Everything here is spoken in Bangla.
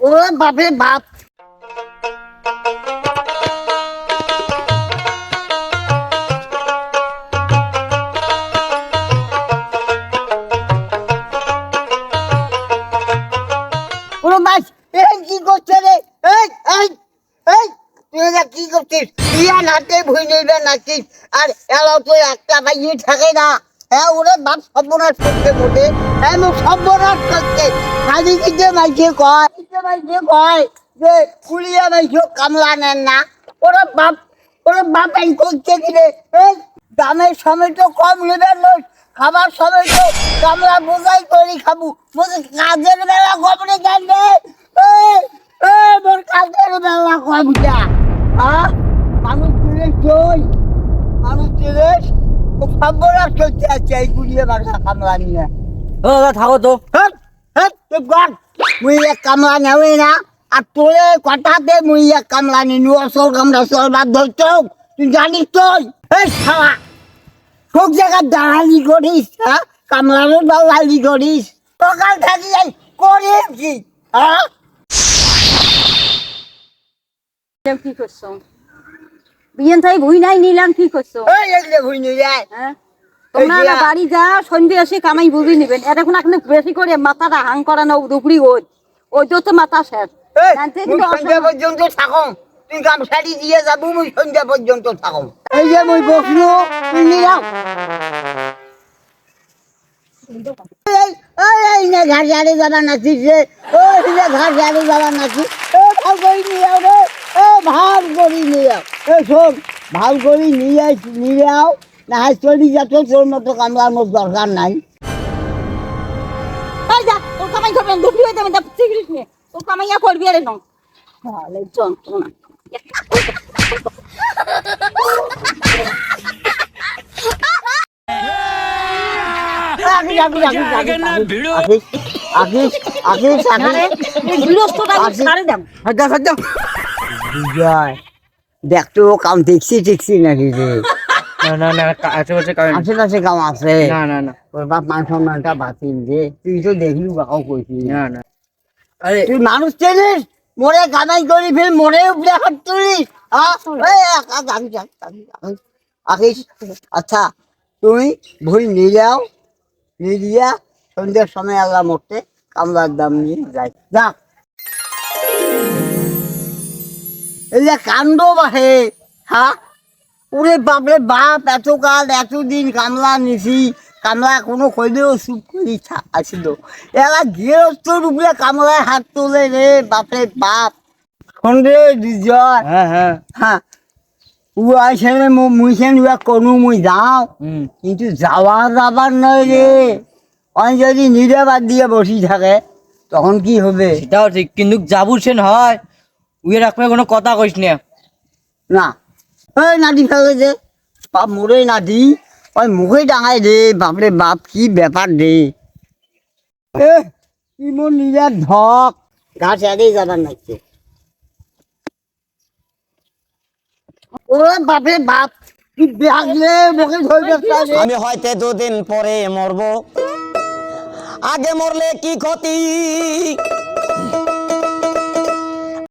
ওরে বাপরে বাপ ওরে বাস এই কি করছে রে এই এই এই তুই এটা কি করছিস ইয়া নাতে ভুই নিবে নাচিস আর এলাও তো একটা বাইয়ে থাকে না হ্যাঁ ওরে বাপ সর্বনাশ করতে বটে হ্যাঁ মুখ সর্বনাশ করতে খালি কিতে মাইকে কয় যে কুলিয়া মাইকে কামলা নেন না ওরে বাপ এই করছে কিরে এই দামের সময় তো কম নেবেন লোক খাবার সময় তো কামলা বোঝাই করি খাবো বলছে কাজের বেলা কমরে গেল রে মোর কাজের বেলা কম যা হ্যাঁ মানুষ তুলে চই মানুষ তুলে সর্বনাশ করতে আছে এই কুড়িয়ে বাসা কামলা নিয়ে থাকো তো মুই এক কামলা নেওই না আর তোরে কথাতে মুই এক কামলা নিনু অসল কামলা চলবার ধরছ তুই জানিস তুই এই শালা সব জায়গায় দালালি করিস হ্যাঁ কামলারও দালালি করিস সকাল থাকি যাই করিস কি হ্যাঁ কি করছো বিয়েন তাই ভুই নাই নিলাম কি করছো এই এগুলো ভুই নিয়ে যায় হ্যাঁ তোমরা না বাড়ি যা সন্ধ্যে এসে কামাই বুঝি নিবেন এখন এখন বেশি করে মাথাটা হাং করানো দুপুরি ওই তো মাথা শেষ সন্ধ্যা পর্যন্ত থাকো তুই গামছাড়ি দিয়ে যাবো মুই সন্ধ্যা পর্যন্ত থাকো এই যে মুই বসলো তুই নিয়ে যাও এই না ঘর ঝাড়ে যাবা নাচিস রে ওই যে ঘর ঝাড়ে যাবা নাচিস ভাল করে নিয়ে যাও রে ভাল করে নিয়ে যাও শোন ভাল করে নিয়ে যাও না হয় চলি যাচ্ছ তোর মতো কামলার মতো দরকার নাই যা তোর কামাই করবেন দুপুরি হয়ে যাবেন সিগারেট নিয়ে তোর কামাইয়া করবি আরে ন তাহলে যন্ত্রণা দেখতো কাম দেখছি নাকি রে আশেপাশে কাম আছে তোর বাপ মান সম্মানটা বাতিল রে তুই তো দেখলি বাকাও কইছিস আরে তুই মানুষ চেনিস মোরে গানাই করি ফির মোরে উপরে হাত তুলিস আখিস আচ্ছা তুমি ভুল নিয়ে যাও নিয়ে দিয়া সন্ধ্যের সময় আল্লাহ মরতে কামলার দাম নিয়ে যাই যাক এই যে কাণ্ড বাহে হ্যাঁ ওরে বাপরে বাপ এতদিন কামলা নিছি কামলা কোনো কইলেও চুপ করি আসিল এরা গৃহস্থর উপরে কামলায় হাত তোলে রে বাপরে বাপ সন্দেহ বিজয় হ্যাঁ ও আইসে মুইছেন কোনো মুই যাও কিন্তু যাবার নয় রে অনেক যদি নিরাবাদ দিয়ে বসি থাকে তখন কি হবে সেটাও ঠিক কিন্তু যাবু সেন হয় উয়ে রাখবে কোনো কথা কইস না ওই নাতি ফেলে দে বাপ মোরে নাতি ওই মুখে ডাঙাই দে বাপরে বাপ কি ব্যাপার রে কি মোর নিজের ধক ঘাস এড়েই যাবার নাচছে ওরে বাপরে বাপ কি ব্যাগলে মুখে ধরবে আমি হয়তো দুদিন পরে মরবো আগে মরলে কি ক্ষতি